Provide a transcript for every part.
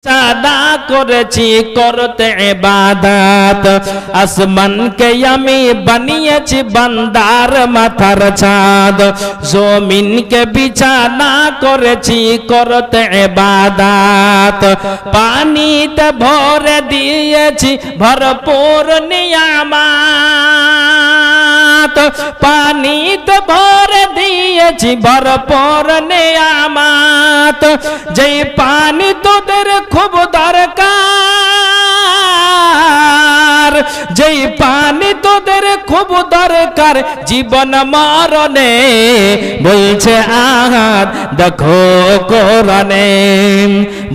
সাদা করেছি করতে ইবাদত আসমানকে আমি বানিয়েছি বান্দার মাথার ছাদ জমিনকে বিছানা করেছি করতে ইবাদত পানিতে ভরে দিয়েছি ভরপুর নিয়ামত পানিতে ভরে দিয়েছি ভরপুর নিয়ামত যেই পানি তোদের খুব দরকার যেই পানি তোদের খুব দরকার জীবন মরণে বলছে আহাদ দেখো কোরআনে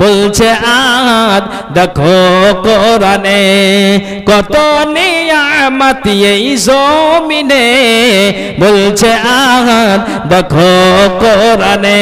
বলছে আহাদ দেখো কোরআনে কত নিয়ামত এই জমিনে বলছে আহাদ দেখো কোরআনে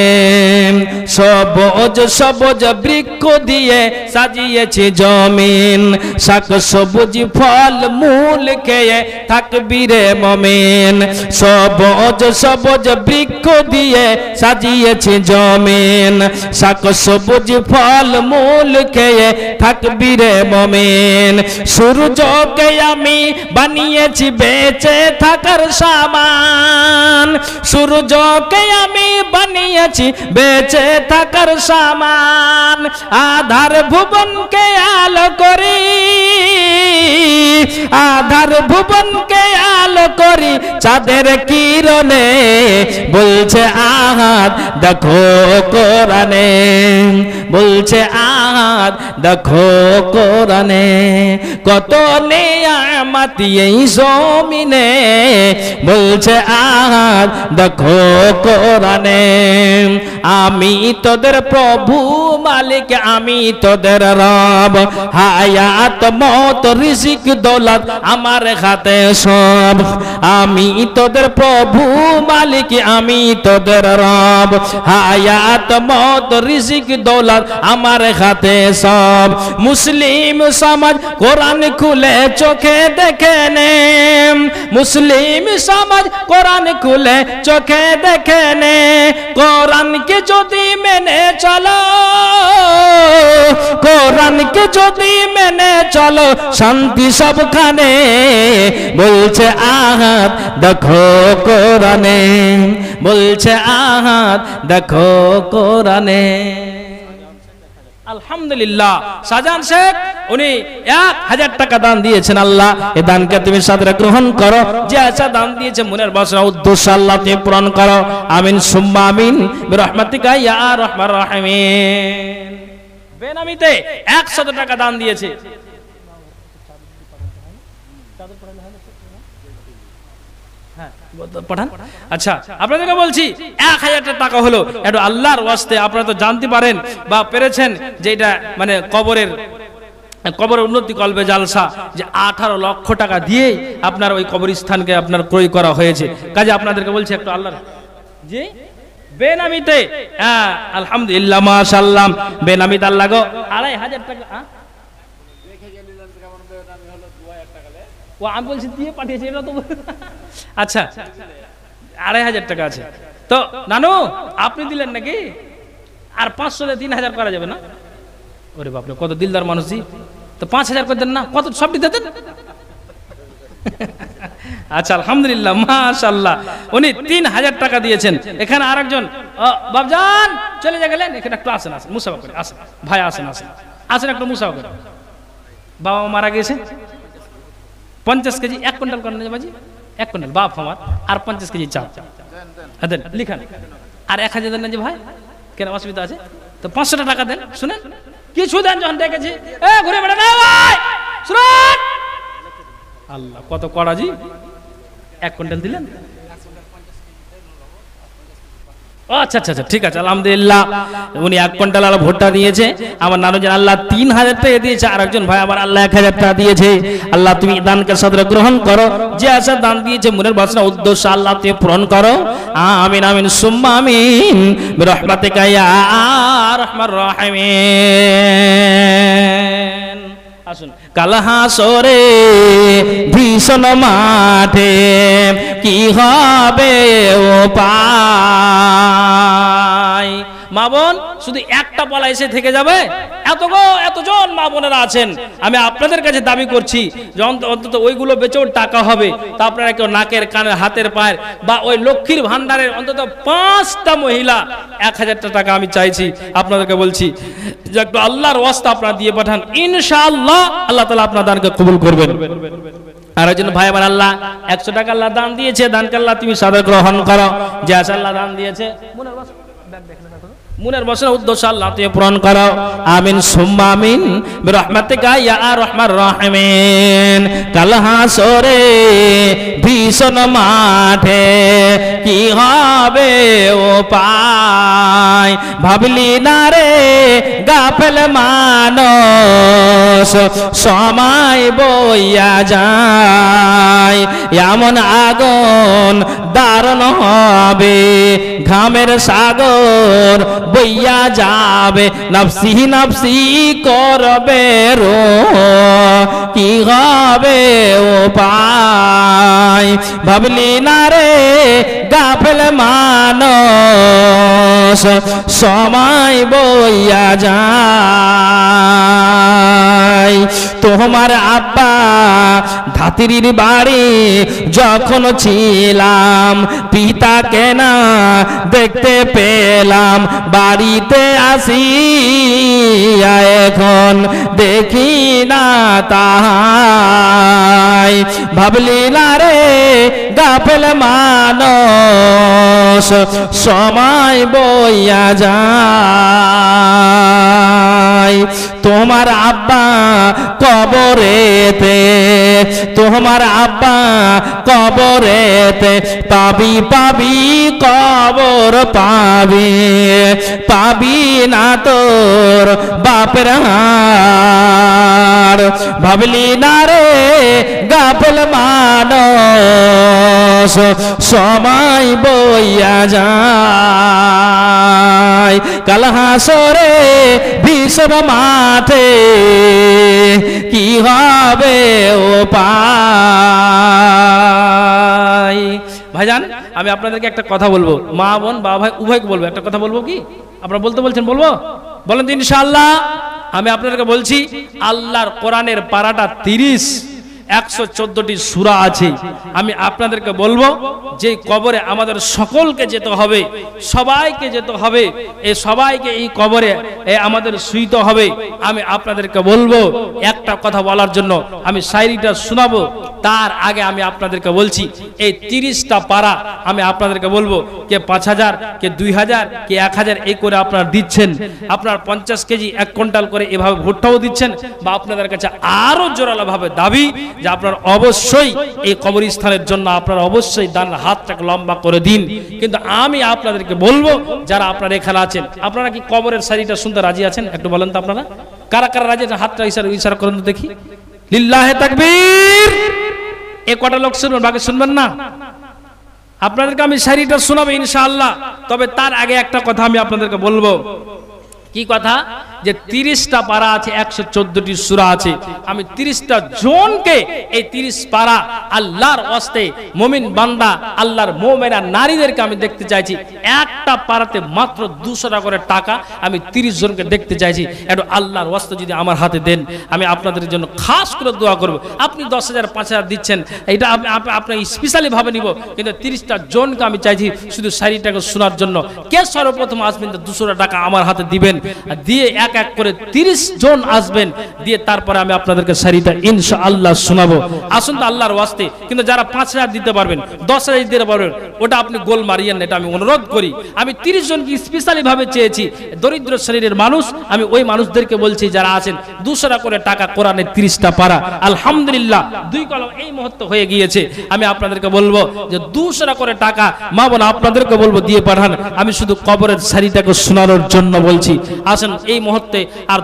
সবুজ সবুজ বৃক্ষ দিয়ে সাজিয়েছে জমিন শাক সবুজ ফল মূল খেয়ে থাকবি রে মুমিন সবুজ সবুজ বৃক্ষ দিয়ে সাজিয়েছে জমিন শাক সবুজ ফল মূল খেয়ে থাকবি রে মুমিন সূর্যকে আমি বানিয়েছি বেঁচে থাকার সামান সূর্যকে আমি বানিয়েছি বেঁচে থাকার সামান আধার ভুবনকে আলো করি আধার ভুবনকে আলো করি চাঁদের কিরণে বলছে আহাদ দেখো কোরআনে বলছে আহাদ দেখো কোরআনে কত নিয়ামত এই জমিনে বলছে আহাদ দেখো কোরআনে আমি তোদের প্রভু মালিক আমি তোদের রব হায়াত মত রিজিক দৌলত আমার হাতে সব আমি তোদের প্রভু মালিক আমি তোদের রব হায়াত মত রিজিক দৌলত আমার হাতে সব মুসলিম সমাজ কোরআন খুলে চোখে দেখে নে মুসলিম সমাজ কোরআন খুলে চোখে দেখে নে কোরআনকে যদি মেনে চলো কোরআনকে যদি মেনে চলো শান্তি সবখানে বলছে আহাদ দেখো কোরআনে বলছে আহাদ দেখো কোরআনে আলহামদুলিল্লাহ শাহজাহান শেখ উনি 1000 টাকা দান দিয়েছেন আল্লাহ এই দানকে তুমি সাদরে গ্রহণ করো যে আশা দান দিয়েছে মনের বাসনা উদ্দেশ্য আল্লাহ তুমি পূরণ করো আমিন সুম্মা আমিন বিরহমাতিকা ইয়া আরহামার রাহিমিন বেনামিতে 100 টাকা দান দিয়েছে পড়ান আচ্ছা আপনাদেরকে বলছি 1000 টাকা হলো একটু আল্লাহর ওয়াস্তে আপনারা তো জানতে পারেন বা পেরেছেন যে এটা মানে কবরের উন্নতি কলবে জালসা যে 18 লক্ষ টাকা দিয়ে আপনার ওই কবরস্থানকে আপনার ক্রয় করা হয়েছে কাজে আপনাদেরকে বলছি একটু আল্লাহর জি বেনামিতে আলহামদুলিল্লাহ মাশাআল্লাহ বেনামিতে আল্লাহ গো 2500 টাকা ও আমি বলছি দিয়ে পাঠিয়েছি এটা তো আচ্ছা 2500 টাকা আছে তো নানু আপনি দিলেন নাকি আর 500 দিয়ে 3000 করা যাবে না ওরে বাপ রে কত দিলদার মানুষ জি তো 5000 করে দেন না কত সব দিতে দেন আচ্ছা আলহামদুলিল্লাহ মাশাআল্লাহ উনি 3000 টাকা দিয়েছেন এখানে আরেকজন বাপজান চলে গেলেন এখানে একটু আসেন মুসাফা করে আসেন ভাই আসেন একটু মুসাফা করে বাবা মারা গেছে 50 কেজি 1 কুইন্টাল করেন বাজি 1 কুইন্টাল বাপ আমার আর 50 কেজি চাল দেন লিখান আর 1000 দেন না যে ভাই কেন অসুবিধা আছে তো 500 টাকা দেন শুনেন কিছু দেন যখন দেখেছি ঘুরে বেড়া না ভাই শুনুন আল্লাহ কত কড়া জি 1 কুইন্টাল দিলেন আচ্ছা আচ্ছা ঠিক আছে আলহামদুলিল্লাহ উনি 1 কুইন্টাল আর ভুট্টা দিয়েছে আমার নানুজান আল্লাহ 3000 টাকা দিয়েছে আর একজন ভাই আমার আল্লাহ 1000 টাকা দিয়েছে আল্লাহ তুমি দানকে সাদরে গ্রহণ করো যে আশা দান দিয়েছে মনের বাসনা উদ্দেশ্য আল্লাহ তুমি পূরণ করো আমিন আমিন সুম্মা আমিন বিরহমাতিকা ইয়া আরহামার রাহিমিন আসুন কাল হাসরে ভীষণ মাঠে কি হবে ও পায় মা বোন শুধু একটা পলা এসে থেকে যাবে এতজন মা বোনেরা আছেন, আমি আপনাদের কাছে দাবি করছি যে অন্তত ওইগুলো বেচেও টাকা হবে। তা আপনারা কেউ নাকের কানের হাতের পায়ের বা ওই লক্ষ্মীর ভান্ডারের অন্তত 5টা মহিলা 1000 টাকা আমি চাইছি, আপনাদেরকে বলছি যে একটু আল্লাহর ওয়াস্তে আপনারা দিয়ে পাঠান, ইনশাআল্লাহ আল্লাহ তাআলা আপনার দানকে কবুল করবেন। আর ওই জন্য ভাই আমার আল্লাহ 100 টাকা আল্লাহ দান দিয়েছে, দানকে আল্লাহ তুমি সাদা গ্রহণ করো। যে আল্লাহ দান দিয়েছে মুনের বছর উদ্দেশ্য আল্লাহ তুমি পূরণ করো, আমিন সুম্মা আমিন বিরহমাতিকা ইয়া আরহামার রাহিমিন। কাল হাসরে ভীষণ মাঠে কি হবে ও পায়, ভাবলি না রে গাফেল মানুষ, সময় বইয়া যায় এমন আগুন দারুণ হবে, ঘামের সাগর বইয়া যাবে, নফসি নফসি করবে রো, কি হবে ও পায়, ভাবলি না রে গাফেল মানুষ, সময় বইয়া যায়। তোমার আব্বা ধাত্রীর বাড়ি যখন ছিলাম, পিতাকে না দেখতে পেলাম, বাড়িতে আসি এখন দেখি না তাই, ভাবলি না রে গাফেল মানুষ, সময় বইয়া যায়। তোমার আব্বা কবরেতে, তোমার আব্বা কবরেতে, পাবি পাবি কবর পাবি, পাবি না তোর বাপের হার, ভাবলি না রে গাফেল মানুষ, সময় বইয়া যায়। কাল হাসরে ভীষণ মাঠে কি হবে ও পায়। ভাইজান আমি আপনাদেরকে একটা কথা বলবো, মা বোন বাবা ভাই উভয়কে বলবো, একটা কথা বলবো কি আপনারা বলতে বলছেন, বলবো বলেন তো ইনশাআল্লাহ। আমি আপনাদেরকে বলছি আল্লাহর কোরআনের পারাটা 30, 114টি সূরা আছে। আমি আপনাদেরকে বলবো যে কবরে আমাদের সকলকে যেতে হবে, সবাইকে যেতে হবে, এই সবাইকে এই কবরে আমাদের শুইতে হবে। আমি আপনাদেরকে বলবো একটা কথা বলার জন্য আমি শায়রিটা শোনাবো, তার আগে আমি আপনাদেরকে বলছি এই 30টা পারা আমি আপনাদেরকে বলবো, কে 5000, কে 2000, কে 1000 এই করে আপনারা দিচ্ছেন, আপনার 50 কেজি 1 কুইন্টাল করে এভাবে ভুট্টাও দিচ্ছেন, বা আপনাদের কাছে আরো জোরালো ভাবে দাবি যে আপনারা অবশ্যই এই কবরস্থানের জন্য আপনারা অবশ্যই দানের হাতটাকে লম্বা করে দিন। কিন্তু আমি আপনাদেরকে বলবো যারা আপনারা এখানে আছেন, আপনারা কি কবরের শাড়িটা শুনতে রাজি আছেন? একটু বলেন তো আপনারা কারা কারা রাজি আছেন, হাতটা ইশারা করেন তো দেখি। লিল্লাহে তাকবীর। এ কটা লোক শুনবেন, বাকি শুনবেন না। আপনাদেরকে আমি শাড়িটা শোনাবো ইনশাআল্লাহ, তবে তার আগে একটা কথা আমি আপনাদেরকে বলবো। কি কথা? যে 30টা পারা আছে, 114টি সূরা আছে। আমি 30টা জনকে এই 30 পারা আল্লাহর ওয়াস্তে মুমিন বান্দা, আল্লাহর মুমিনা নারীদেরকে আমি দেখতে চাইছি। একটা পারাতে মাত্র 200 টাকা করে টাকা আমি 30 জনকে দেখতে চাইছি। একটু আল্লাহর ওয়াস্তে যদি আমার হাতে দেন, আমি আপনাদের জন্য খাস করে দোয়া করব। আপনি 10,000 5,000 দিচ্ছেন, এটা আপনি স্পেশালি ভাবে নিব, কিন্তু 30টা জনকে আমি চাইছি শুধু শাড়িটাকে শোনার জন্য। কে সর্বপ্রথম আসবেন 200 টাকা আমার হাতে দিবেন, দিয়ে এক এক করে 30 জন আসবেন, দিয়ে তারপরে আমি আপনাদেরকে শাড়িটা ইনশাআল্লাহ শোনাবো। আসুন তো আল্লাহর ওয়াস্তে। কিন্তু যারা 5,000 দিতে পারবেন, 10,000 দিতে পারবেন, ওটা আপনি গোল মারিয়েন না, এটা আমি অনুরোধ করি। আমি 30 জনকে স্পেশালি ভাবে চেয়েছি, দরিদ্র শ্রেণীর মানুষ। আমি ওই মানুষদেরকে বলছি যারা আছেন 200 টাকা করে টাকা, কোরআনের 30টা পারা আলহামদুলিল্লাহ 2 কলম এই মুহূর্তে হয়ে গিয়েছে। আমি আপনাদেরকে বলবো যে 200 টাকা করে টাকা মা বোন আপনাদেরকে বলবো দিয়ে পাঠান। আমি শুধু কবরের শাড়িটাকে শোনানোর জন্য বলছি। আসেন এই মুহূর্তে আর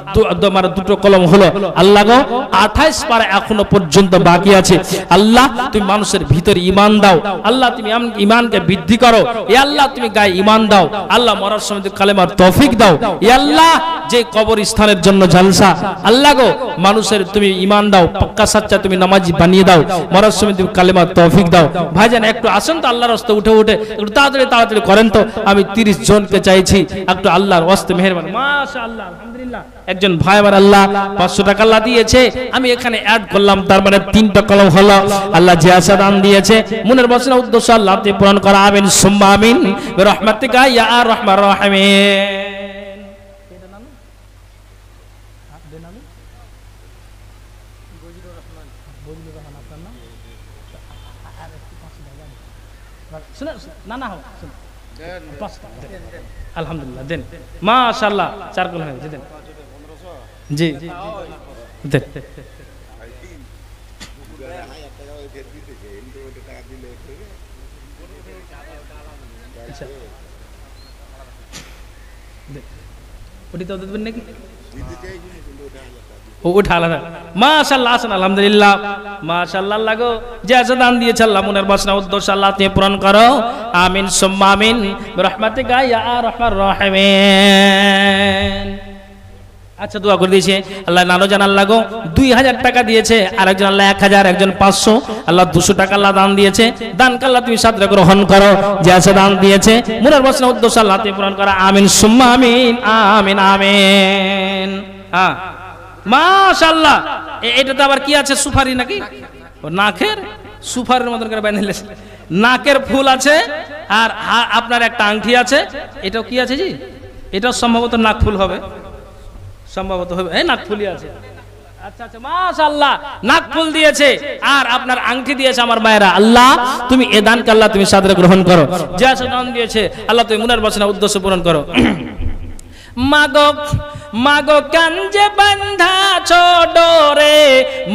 দুটো কলম হলো। আল্লাহ গো 28 পারা এখনো পর্যন্ত বাকি আছে। আল্লাহ তুমি মানুষের ভিতরে ঈমান দাও, আল্লাহ তুমি ঈমানকে বৃদ্ধি করো, এ আল্লাহ তুমি গায়ে ঈমান দাও, আল্লাহ মরার সময় কালেমার তৌফিক দাও, এ আল্লাহ যে কবরস্থানের জন্য জলসা, আল্লাহ গো মানুষের তুমি ঈমান দাও, পাক্কা সাচ্চা তুমি নামাজি বানিয়ে দাও, মরার সময় তুমি কালেমার তৌফিক দাও। ভাইজান একটু আসুন তো আল্লাহর রাস্তায় উঠে একটু তাড়াতাড়ি করেন তো। আমি 30 জনকে চাইছি, একটু আল্লাহর ওয়াস্তে মেহেরবানি। মাশাআল্লাহ। আলহামদুলিল্লাহ। একজন ভাই আমার আল্লাহ 500 টাকা আল্লাহ দিয়েছে, আমি এখানে অ্যাড করলাম, তার মানে 3টা কলম হলো। আল্লাহ যে আশা দান দিয়েছে মনের বাসনা উদ্দেশ্য আল্লাহ আপনি পূরণ করা, আমিন সুম্মা আমিন বিরহমাতিকা ইয়া আরহামার রাহিমিন। আলহামদুলিল্লাহ দেন, মাশাআল্লাহ 4 কলম হয়েছে, দেন জি দেন। ওটি তো দেবেন নাকি? উঠা আলাদা, মাশাআল্লাহ আছেন আলহামদুলিল্লাহ, মাশাআল্লাহ। আল্লাহ গো যে আশা দান দিয়েছে আল্লাহ মনের বাসনা উদ্দেশ্য আল্লাহ তুমি পূরণ করো, আমিন সুম্মা আমিন বিরহমাতিকা ইয়া আরহামার রাহিমিন। আচ্ছা দোয়া করে দিয়েছে আল্লাহ, নানো জান আল্লাহ গো 2000 টাকা দিয়েছে, আরেকজন আল্লাহ 1000, একজন 500, আল্লাহ 200 টাকা আল্লাহ দান দিয়েছে। দানকে আল্লাহ তুমি সাদরে গ্রহণ করো, যে আছে দান দিয়েছে মনের বাসনা উদ্দেশ্য আল্লাহ তুমি পূরণ করো, আমিন সুম্মা আমিন আমিন আমিন। হ্যাঁ মাশাআল্লাহ। এটা তো আবার কি আছে, সুপারি নাকি? নাকের সুপারির মতন করে বানিয়ে নিয়েছে, নাকের ফুল আছে আর আপনার একটা আংটি আছে। এটাও কি আছে জি? এটাও সম্ভবত নাক ফুল হবে, সম্ভবত হবে, এই নাক ফুলই আছে। আচ্ছা আচ্ছা মাশাআল্লাহ, নাক ফুল দিয়েছে আর আপনার আংটি দিয়েছে। আমার মায়েরা আল্লাহ তুমি এ দানকে আল্লাহ তুমি সাদরে গ্রহণ করো, যে আছে দান দিয়েছে আল্লাহ তুমি মনের বাসনা উদ্দেশ্য পূরণ করো। মাগো মাগো কাঞ্জে বান্ধা ছোডরে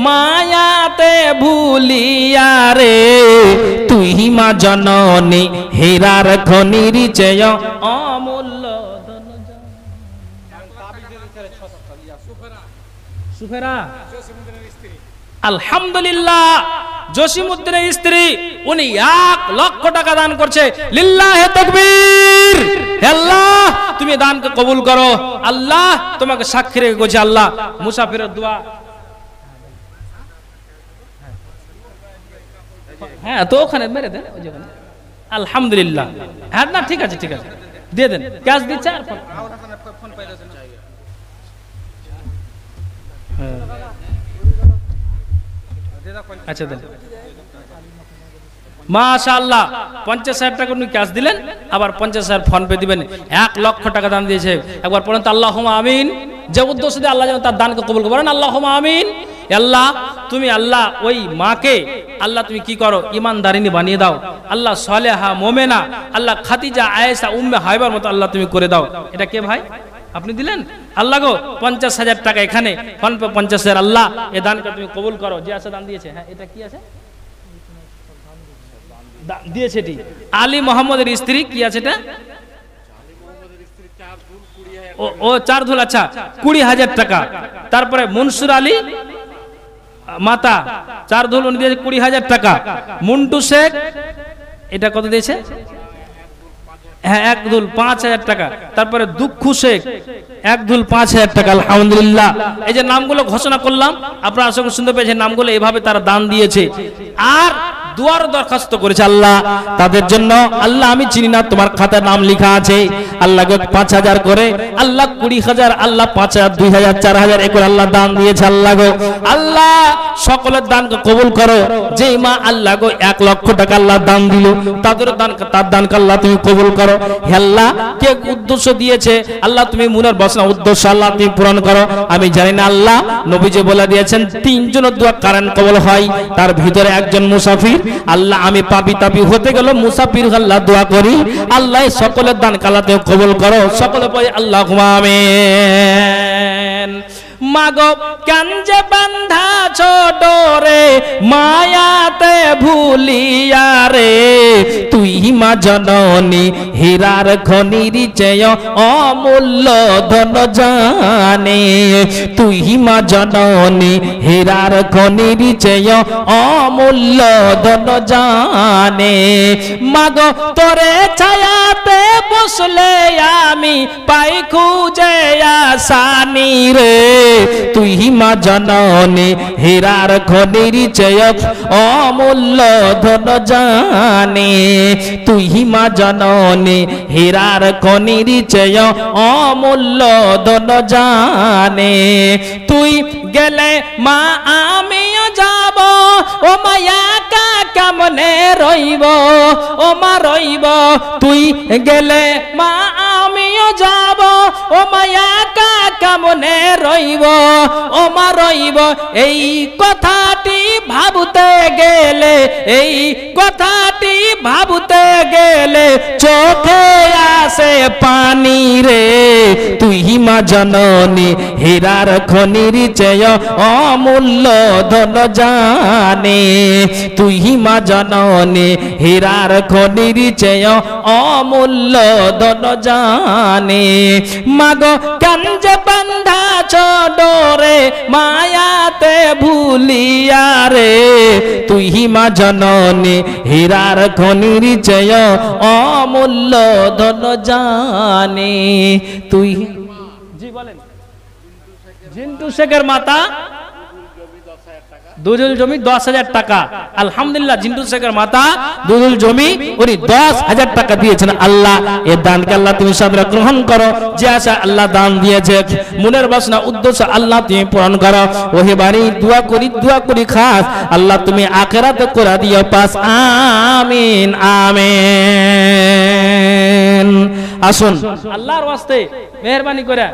মায়াতে ভুলিয়া রে, তুই মা জননী হীরার খনির চেয়ে অমূল্য ধন। সুফেরা আলহামদুলিল্লাহ, জসিমউদ্দিনের স্ত্রী উনি 1 লক্ষ টাকা দান করছে। লিল্লাহে তাকবীর। আল্লাহ তুমি দানকে কবুল করো, আল্লাহ তোমাকে সাক্ষী রেখে গেছে। আল্লাহ মুসাফিরের দোয়া, হ্যাঁ তো ওখানে মেরে দেন ওই যেখানে। আলহামদুলিল্লাহ, হ্যাঁ না ঠিক আছে ঠিক আছে, দিয়ে দেন, ক্যাশ দিচ্ছে আর ফোন আচ্ছা দেন। মাশাআল্লাহ 50,000 টাকা উনি ক্যাশ দিলেন, আবার 50,000 ফোন পে দিবেন। 1 লক্ষ টাকা দান দিয়েছে। একবার পড়েন তো আল্লাহুম্মা আমিন। যে উদ্দেশ্য দিয়ে আল্লাহ যেন তার দানকে কবুল করে, বলেন আল্লাহুম্মা আমিন। আল্লাহ তুমি আল্লাহ ওই মাকে আল্লাহ তুমি কি করো, ইমানদারিনী বানিয়ে দাও আল্লাহ, সালেহা মোমেনা আল্লাহ, খাদিজা আয়েশা উম্মে হাবিবার মতো আল্লাহ তুমি করে দাও। এটা কে ভাই আপনি দিলেন? আল্লাহ গো 50,000 টাকা এখানে ফোন পে 50,000, আল্লাহ এই দানকে তুমি কবুল করো, যে আছে দান দিয়েছে। হ্যাঁ এটা কি আছে দিয়েছে এটি আলী মোহাম্মদের স্ত্রী, কি আছে এটা? ও 4 ধুল, আচ্ছা 20,000 টাকা। তারপরে মনসুর আলী মাতা 4 ধুল উনি দিয়েছে 20,000 টাকা। মুন্টু শেখ এটা কত দিয়েছে? হ্যাঁ 1 ধুল 5,000 টাকা। তারপরে দুঃখু শেখ 1 ধুল 5,000 টাকা। আলহামদুলিল্লাহ, এই যে নামগুলো ঘোষণা করলাম আপনারা আশা করি শুনতে পেয়েছেন, নামগুলো এভাবে তারা দান দিয়েছে আর দুয়ার দরখাস্ত করেছে। আল্লাহ তাদের জন্য আল্লাহ আমি চিনি না, তোমার খাতায় নাম লেখা আছে। আল্লাহ 5,000 করে, আল্লাহ 20,000, আল্লাহ 5,000, 2,000, 4,000 এ করে আল্লাহ দান দিয়েছে। আল্লাহ গো আল্লাহ সকলের দানকে কবুল করো। যেই মা আল্লাহ গো 1 লক্ষ টাকা আল্লাহ দান দিল, তাদের দান তার দানকে আল্লাহ তুমি কবুল করো। হে আল্লাহ কে উদ্দেশ্য দিয়েছে আল্লাহ তুমি মনের বাসনা উদ্দেশ্য আল্লাহ তুমি পূরণ করো। আমি জানি না, আল্লাহ নবীজি বলে দিয়েছেন 3 জনের দোয়া কারণ কবুল হয়, তার ভিতরে একজন মুসাফির। আল্লাহ আমি পাপি তাপি হতে গেল মুসাফির আল্লাহ দোয়া করি, আল্লাহ সকলের দান কালাতে কবুল করো। সকলে পড়ে আল্লাহুম্মা আমিন। মাগো কাঞ্জে বান্ধা ছোডরে মায়াতে ভুলিয়া রে, তুই মা জননী হীরার খনির চেয়ে অমূল্য ধন জানে, তুই মা জননী হীরার খনির চেয়ে অমূল্য ধন জানে। মাগো তোরে ছায়াতে বসলে আমি পাই খুঁজে আসানি রে, তুই মা জননী হীরার খনির চেয়ে অমূল্য ধন জানে, তুই মা জননী হীরার খনির চেয়ে অমূল্য ধন জানে, তুই গেলে মা আমিও যাব, ও মায়া কা কেমনে রইব, ও মা রইব, তুই গেলে মা আমিও যাব, ও মায়া কা কেমনে রইব, ও মা রইব, এই কথাটি ভাবতে গেলে, এই কথাটি ভাবতে গেলে চোখে আসে পানি রে, তুই মা জননী হীরার খনির চেয়ে অমূল্য ধন জানে, তুই মা জননী হীরার খনির চেয়ে অমূল্য ধন জানে, মাগো কাঞ্জে বান্ধা চডরে মায়াতে ভুলিয়া রে, তুই মা জননী হীরার খনির চেয়ে অমূল্য ধন জানে, তুই জি বলেন। জিন্টু শেখের মাতা দুজুল জমি 10,000 টাকা, আলহামদুলিল্লাহ জিন্টু শেখের মাতা দুজুল জমি উনি 10,000 টাকা দিয়েছেন। আল্লাহ এই দানকে আল্লাহ তুমি সাদরে গ্রহণ করো, যে আশা আল্লাহ দান দিয়েছে মনের বাসনা উদ্দেশ্য আল্লাহ তুমি পূরণ করো, ওহে বাড়ি দোয়া করি খাস আল্লাহ তুমি আখিরাতে করে দিও পাস, আমিন আমিন। আসুন আল্লাহর ওয়াস্তে মেহেরবানি করে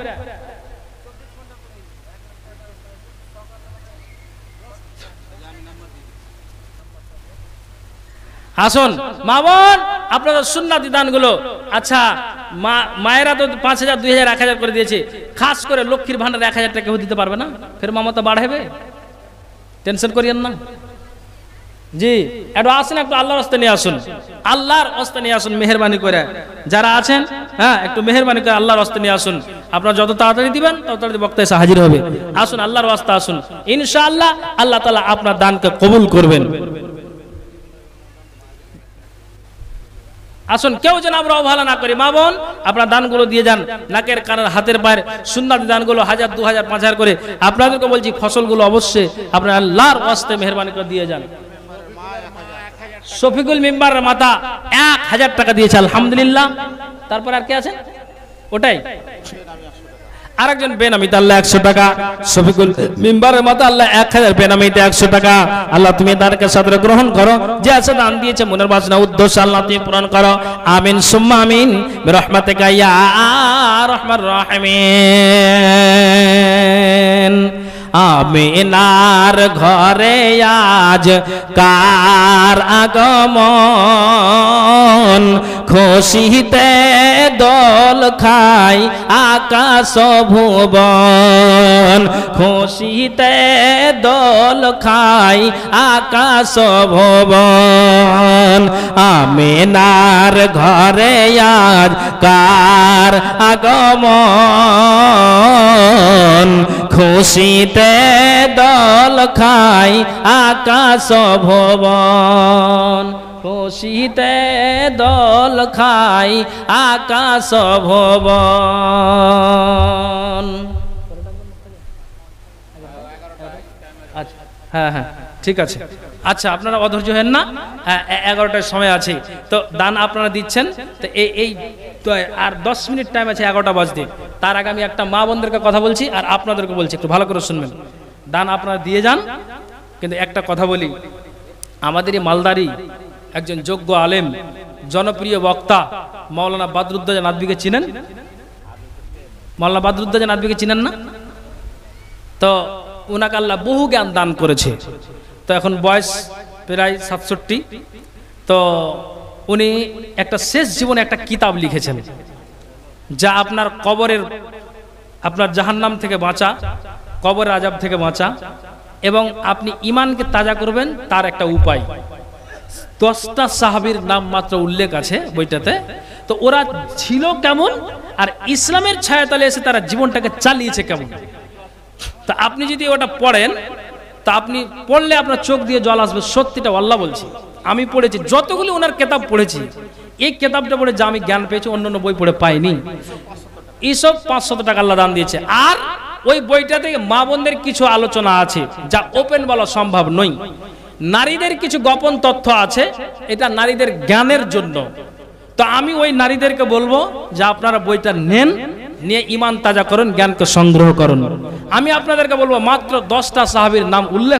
আসুন মা বোন, আপনাদের সুন্নাতি দানগুলো, আচ্ছা মায়েরা তো 5,000 2,000 1,000 করে দিয়েছে, খাস করে লক্ষ্মীর ভান্ডার 1,000 টাকা দিতে পারবে না, ফের মমতা বাড়াবে, টেনশন করিয়েন না জি। একটু আসুন, একটু আল্লাহর রাস্তায় নিয়ে আসুন, আল্লাহর রাস্তায় নিয়ে আসুন মেহেরবানি করে, যারা আছেন হ্যাঁ একটু মেহেরবানি করে আল্লাহর রাস্তায় নিয়ে আসুন। আপনারা যত তাড়াতাড়ি দিবেন তত তাড়াতাড়ি বক্তা এসে হাজির হবে। আসুন আল্লাহর রাস্তায় আসুন, ইনশাআল্লাহ আল্লাহ তাআলা আপনার দানকে কবুল করবেন। আসুন কেউ যেন আমরা অবহেলা না করি, মা বোন আপনার দানগুলো দিয়ে যান, নাকের কানের হাতের পায়ের সুন্নাত দানগুলো 1000 2000 5000 করে, আপনাদেরকে বলছি ফসলগুলো অবশ্যই আপনার আল্লাহর ওয়াস্তে মেহেরবানি করে দিয়ে যান। শফিকুল মেম্বারের মাতা 1000 টাকা দিয়েছে, আলহামদুলিল্লাহ। তারপর আর কে আছে? ওটাই আরেকজন বেনামিতে আল্লাহ 100 টাকা, শফিকুল মেম্বারের মাতা আল্লাহ 1000 বেনামিতে 100 টাকা, আল্লাহ তুমি তাদেরকে সাদরে গ্রহণ করো, যে আছে দান দিয়েছে মনের বাসনা উদ্দেশ্য আল্লাহ তুমি পূরণ করো, আমিন সুম্মা আমিন বিরহমাতিকা ইয়া আরহামার রাহিমিন। আমিনার ঘরে আজ কার আগমন, খুশিতে দোল খাই আকাশ ভুবন, খুশিতে দোল খাই আকাশ ভুবন, আমিনার ঘরে আজ কার আগমন, খুশিতে দোল খাই আকাশ ভুবন, খুশিতে দোল খাই আকাশ ভুবন। হ্যাঁ হ্যাঁ ঠিক আছে, আচ্ছা আপনারা অধৈর্য হেন না, 11টার সময় আছে তো দান আপনারা দিচ্ছেন, তো এই তো আর 10 মিনিট টাইম আছে 11টা বাজতে, তার আগে আমি একটা মা বোনদেরকে কথা বলছি আর আপনাদেরকে বলছি, একটু ভালো করে শুনবেন। দান আপনারা দিয়ে যান, কিন্তু একটা কথা বলি, আমাদের এই মালদারি একজন যোগ্য আলেম জনপ্রিয় বক্তা মাওলানা বাদরুদ্দোজা নাদভিকে চিনেন? মাওলানা বাদরুদ্দোজা নাদভিকে চিনেন না? তো উনাকে আল্লাহ বহু জ্ঞান দান করেছে, তো এখন বয়স প্রায় 67, তো উনি একটা শেষ জীবনে একটা কিতাব লিখেছেন, যা আপনার কবরের আপনার জাহান্নাম থেকে বাঁচা, কবরের আযাব থেকে বাঁচা এবং আপনি ঈমানকে তাজা করবেন তার একটা উপায়। 10টা সাহাবীর নাম মাত্র উল্লেখ আছে বইটাতে, তো ওরা ছিল কেমন আর ইসলামের ছায়াতলে এসে তারা জীবনটাকে চালিয়েছে কেমন। তা আপনি যদি ওটা পড়েন, তা আপনি পড়লে আপনার চোখ দিয়ে জল আসবে, সত্যিটা আল্লাহ বলছি। আমি পড়েছি, যতগুলি ওনার কেতাব পড়েছি, এই কেতাবটা পড়ে যা আমি জ্ঞান পেয়েছি অন্য বই পড়ে পাইনি। এইসব 500 টাকা আল্লাহ দান দিয়েছে। আর ওই বইটা থেকে মা বোনদের কিছু আলোচনা আছে যা ওপেন বলা সম্ভব নয়। নারীদের কিছু গোপন তথ্য আছে, এটা নারীদের জ্ঞানের জন্য। তো আমি ওই নারীদেরকে বলবো যে আপনারা বইটা নেন, নিয়ে ঈমান তাজা করুন, জ্ঞানকে সংগ্রহ করুন। আমি আপনাদেরকে বলবো মাত্র 10টা সাহাবীর নাম উল্লেখ